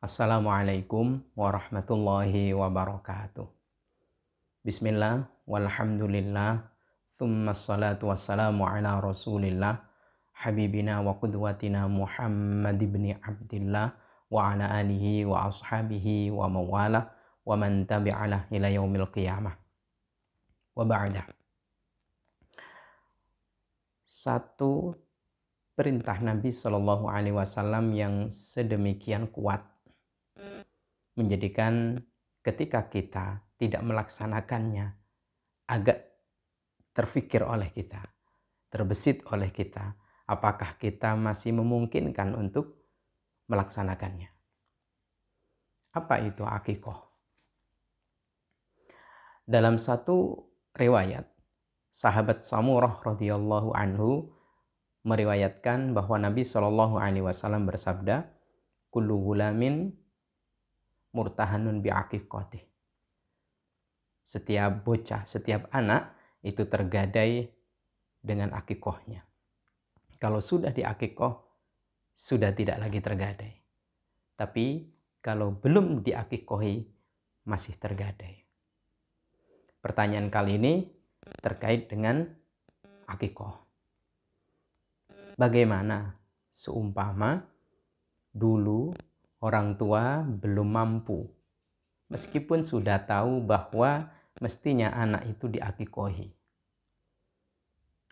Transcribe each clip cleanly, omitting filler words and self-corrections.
Assalamualaikum warahmatullahi wabarakatuh. Bismillah, walhamdulillah, thumma salatu wassalamu ala rasulillah, habibina wa qudwatina Muhammad ibn Abdillah, wa ala alihi wa ashabihi wa mawala, wa man tabi'alah ila yaumil qiyamah. Wa ba'dah. Satu perintah Nabi Shallallahu Alaihi Wasallam yang sedemikian kuat menjadikan ketika kita tidak melaksanakannya agak terfikir oleh kita, terbesit oleh kita, apakah kita masih memungkinkan untuk melaksanakannya. Apa itu akikoh? Dalam satu riwayat, sahabat Samurah radhiyallahu anhu meriwayatkan bahwa Nabi Shallallahu Alaihi Wasallam bersabda, kullu gulamin murtahanun bi'aqiqatih. Setiap bocah, setiap anak itu tergadai dengan akikohnya. Kalau sudah diakikoh, sudah tidak lagi tergadai. Tapi kalau belum diakikohi, masih tergadai. Pertanyaan kali ini terkait dengan akikoh. Bagaimana seumpama dulu orang tua belum mampu, meskipun sudah tahu bahwa mestinya anak itu diakikohi.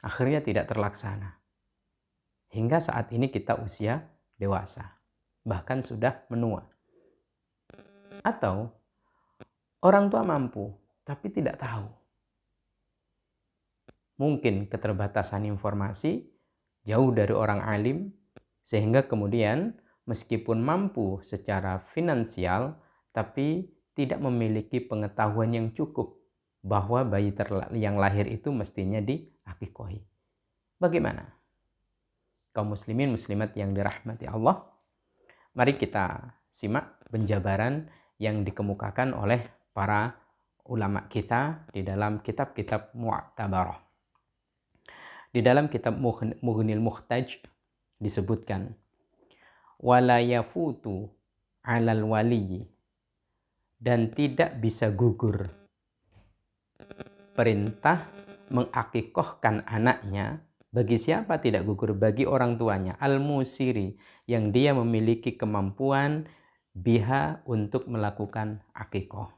Akhirnya tidak terlaksana. Hingga saat ini kita usia dewasa, bahkan sudah menua. Atau orang tua mampu, tapi tidak tahu. Mungkin keterbatasan informasi, jauh dari orang alim, sehingga kemudian meskipun mampu secara finansial, tapi tidak memiliki pengetahuan yang cukup bahwa bayi yang lahir itu mestinya diakikohi. Bagaimana? Kaum muslimin muslimat yang dirahmati Allah, mari kita simak penjabaran yang dikemukakan oleh para ulama kita di dalam kitab-kitab mu'tabarah. Di dalam kitab Mughnil Muhtaj disebutkan, wala yafutu 'alal wali, dan tidak bisa gugur perintah mengakikohkan anaknya. Bagi siapa tidak gugur? Bagi orang tuanya, al-musiri, yang dia memiliki kemampuan biha untuk melakukan akikoh.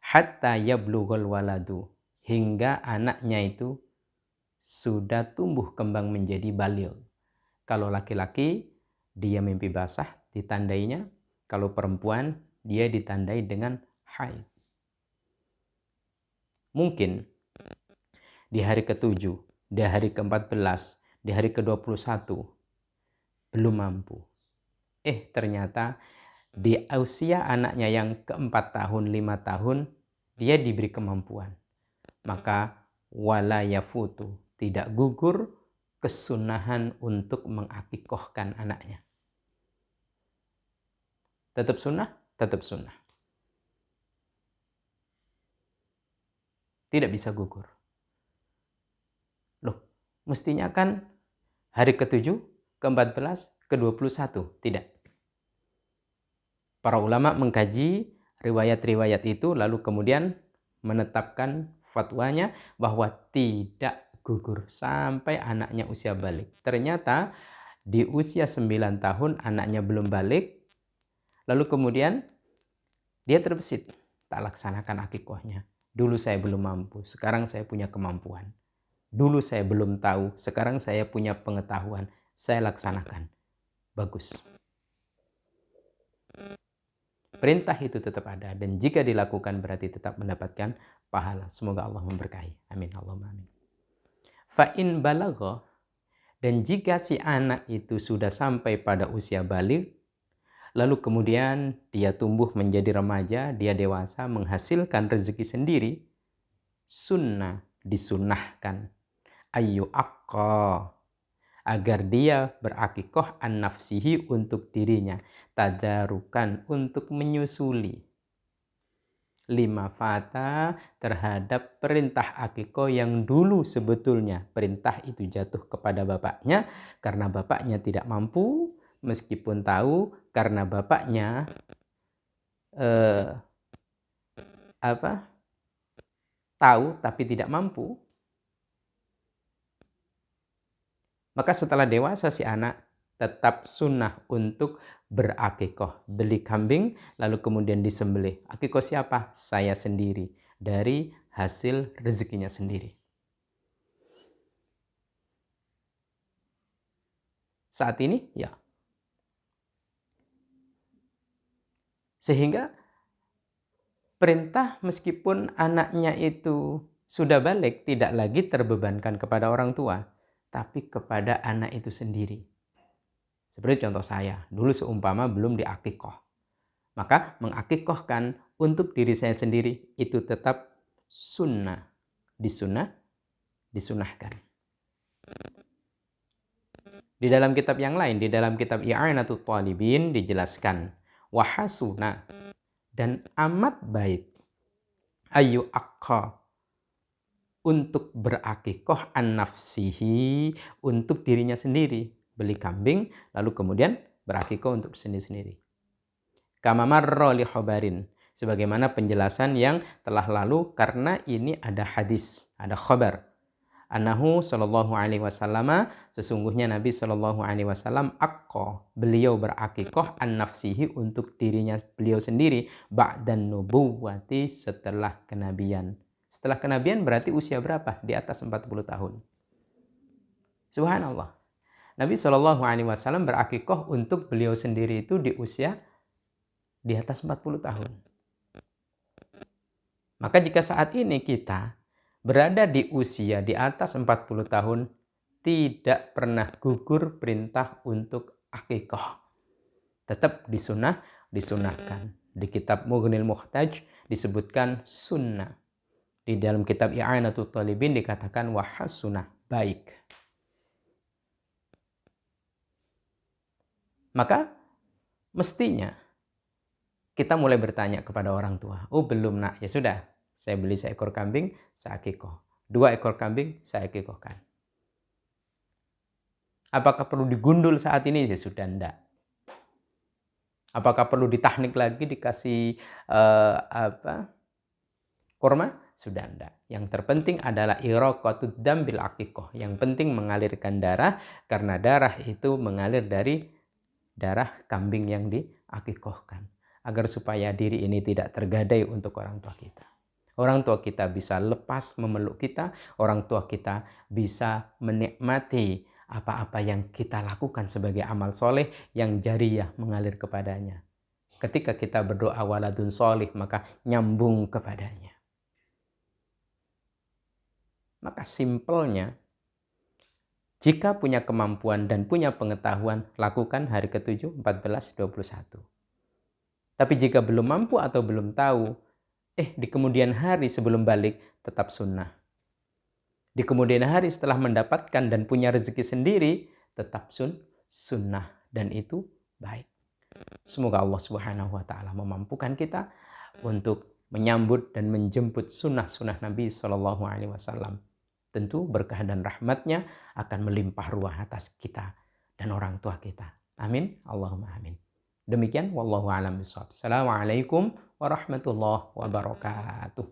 Hatta yablughul waladu, hingga anaknya itu sudah tumbuh kembang menjadi baligh. Kalau laki-laki, dia mimpi basah ditandainya. Kalau perempuan, dia ditandai dengan haid. Mungkin di hari ke-7, di hari ke-14, di hari ke-21 belum mampu. Ternyata di usia anaknya yang ke-4 tahun, 5 tahun, dia diberi kemampuan. Maka wala yafutu, tidak gugur kesunahan untuk mengakikohkan anaknya. Tetap sunnah, tetap sunnah. Tidak bisa gugur. Loh, mestinya kan hari ke-7, ke-14, ke-21. Tidak. Para ulama mengkaji riwayat-riwayat itu lalu kemudian menetapkan fatwanya bahwa tidak gugur sampai anaknya usia balik. Ternyata di usia 9 tahun anaknya belum balik, lalu kemudian dia terbesit, tak laksanakan akikohnya. Dulu saya belum mampu, sekarang saya punya kemampuan. Dulu saya belum tahu, sekarang saya punya pengetahuan, saya laksanakan. Bagus. Perintah itu tetap ada, dan jika dilakukan berarti tetap mendapatkan pahala. Semoga Allah memberkahi. Amin. Allahumma amin. Fa'in balagha, dan jika si anak itu sudah sampai pada usia baligh, lalu kemudian dia tumbuh menjadi remaja, dia dewasa, menghasilkan rezeki sendiri, sunnah, disunnahkan, ayu aqqa, agar dia berakikoh an nafsihi, untuk dirinya, tadarukan, untuk menyusuli, lima fata, terhadap perintah akikoh yang dulu sebetulnya perintah itu jatuh kepada bapaknya, karena bapaknya tidak mampu, meskipun tahu karena bapaknya tahu tapi tidak mampu, maka setelah dewasa si anak tetap sunnah untuk berakikoh. Beli kambing lalu kemudian disembelih. Akikoh siapa? Saya sendiri. Dari hasil rezekinya sendiri. Saat ini ya. Sehingga perintah meskipun anaknya itu sudah balik tidak lagi terbebankan kepada orang tua, tapi kepada anak itu sendiri. Seperti contoh saya, dulu seumpama belum diakikoh. Maka mengakikohkan untuk diri saya sendiri itu tetap sunnah. Disunahkan. Di dalam kitab yang lain, di dalam kitab I'anatul Talibin dijelaskan, wahasuna, dan amat baik, ayu akka, untuk berakikoh an nafsihi, untuk dirinya sendiri. Beli kambing, lalu kemudian berakikoh untuk sendiri-sendiri. Kama marra li khabarin, sebagaimana penjelasan yang telah lalu, karena ini ada hadis, ada khabar. Annahu sallallahu alaihi wasallam, sesungguhnya Nabi sallallahu alaihi wasallam aqqa, beliau berakikoh an nafsihi, untuk dirinya beliau sendiri, ba'dan nubuwati, setelah kenabian. Setelah kenabian berarti usia berapa? Di atas 40 tahun. Subhanallah. Nabi sallallahu alaihi wasallam berakikoh untuk beliau sendiri itu di usia di atas 40 tahun. Maka jika saat ini kita berada di usia di atas 40 tahun, tidak pernah gugur perintah untuk akikoh. Tetap disunahkan. Di kitab Mughnil Muhtaj disebutkan sunnah. Di dalam kitab I'anatul Talibin dikatakan wahasunah, baik. Maka mestinya kita mulai bertanya kepada orang tua. Oh belum nak, ya sudah. Saya beli seekor kambing, saya akikoh. 2 ekor kambing, saya akikohkan. Apakah perlu digundul saat ini? Ya sudah, enggak. Apakah perlu ditahnik lagi, dikasih kurma? Sudah enggak. Yang terpenting adalah iraqatud dam bil akikoh. Yang penting mengalirkan darah, karena darah itu mengalir dari darah kambing yang diakikohkan. Agar supaya diri ini tidak tergadai untuk orang tua kita. Orang tua kita bisa lepas memeluk kita. Orang tua kita bisa menikmati apa-apa yang kita lakukan sebagai amal soleh yang jariyah mengalir kepadanya. Ketika kita berdoa waladun solih, maka nyambung kepadanya. Maka simpelnya, jika punya kemampuan dan punya pengetahuan, lakukan hari ke-7, 14, 21. Tapi jika belum mampu atau belum tahu, di kemudian hari sebelum balik, tetap sunnah. Di kemudian hari setelah mendapatkan dan punya rezeki sendiri, tetap sunnah. Dan itu baik. Semoga Allah Subhanahu wa ta'ala memampukan kita untuk menyambut dan menjemput sunnah-sunnah Nabi Sallallahu Alaihi Wasallam. Tentu berkah dan rahmatnya akan melimpah ruah atas kita dan orang tua kita. Amin. Allahumma amin. Demikian wallahu a'lam bishawab. Assalamualaikum warahmatullahi wabarakatuh.